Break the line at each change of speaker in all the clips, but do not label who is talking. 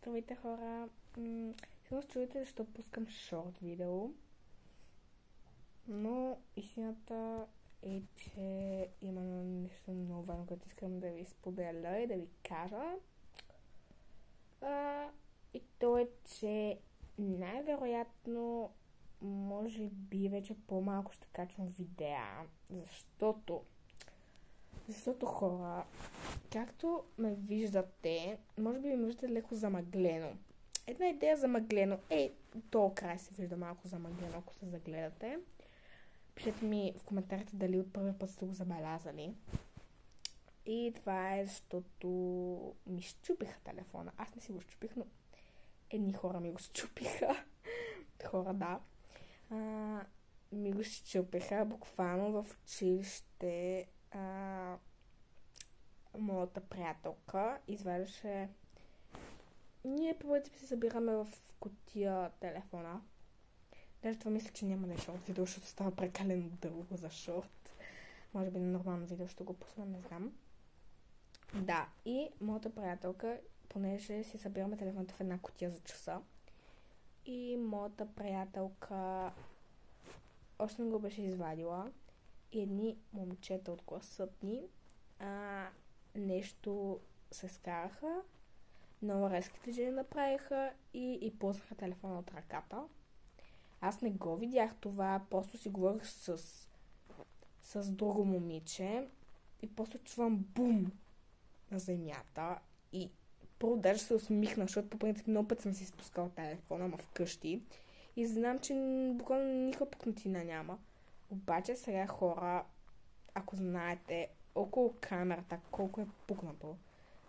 Здравейте, хора! Сега се чуете, защо пускам шорт видео. Но истината е, че има нещо много важно, което искам да ви споделя и да ви кажа. И то е, че най-вероятно може би вече по-малко ще качвам видеа, защото хора, както ме виждате, може би ме виждате леко замъглено. Една идея замъглено. То край се вижда малко замъглено, ако се загледате. Пишете ми в коментарите дали от първи път сте го забелязали. И това е, защото ми счупиха телефона. Аз не си го счупих, но едни хора ми го счупиха. Хора, да. Ми го счупиха буквално в училище. Моята приятелка извадеше. Ние по принцип се събираме в кутия телефона. Даже това мисля, че няма да е шорт видео, защото става прекалено дълго за шорт. Може би на нормално видео ще го пусна, не знам. Да, и моята приятелка, понеже си събираме телефоната в една кутия за часа, и моята приятелка още не го беше извадила, и едни момчета от класът ни нещо се скараха, много резки движения направиха и пуснаха телефона от ръката. Аз не го видях това, просто си говорих с друго момиче и после чувам бум на земята и първо даже се усмихна, защото по принцип много път съм си спускала телефона, ама вкъщи, и знам, че буквално никаква пукнатина няма. Обаче сега, хора, ако знаете около камерата колко е пукнато,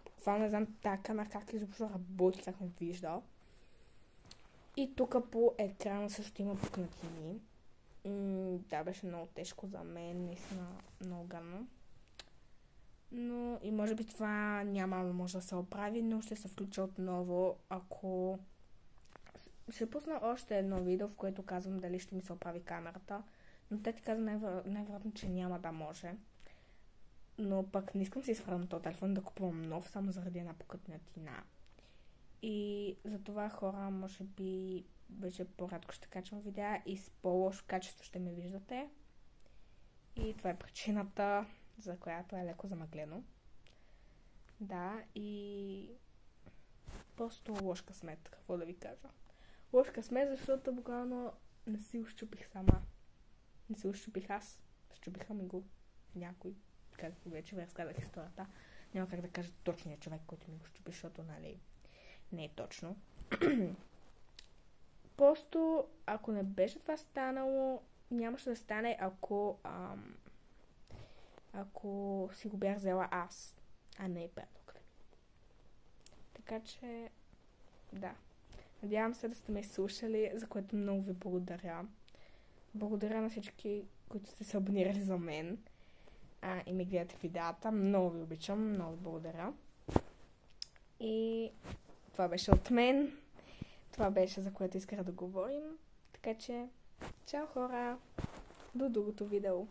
буквално не знам тази камера как изобщо работи, как ме вижда. И тук по екрана също има пукнатини. Да, беше много тежко за мен, наистина много гадно. Но и може би това няма да може да се оправи, но ще се включа отново, ако ще пусна още едно видео, в което казвам дали ще ми се оправи камерата. Но те ти казват най-вероятно, че няма да може. Но пък не искам си изхвърлям този телефон да купувам нов, само заради една пукнатина. И затова, хора, може би вече по-рядко ще качвам видеа и с по-лошо качество ще ме виждате. И това е причината, за която е леко замъглено. Да, и просто лош късмет, какво да ви кажа. Лош късмет, защото буквално не си го счупих сама. Не си го счупих аз. Счупиха ми го някой. Както вече ви разказах историята. Няма как да кажа точния човек, който ми го счупи, защото, нали, не е точно. Просто, ако не беше това станало, нямаше да стане, ако си го бях взела аз, а не приятелката. Така че, да. Надявам се да сте ме слушали, за което много ви благодаря. Благодаря на всички, които сте се абонирали за мен и ми гледате видеята. Много ви обичам, много ви благодаря. И това беше от мен. Това беше, за което исках да говорим. Така че, чао, хора! До другото видео.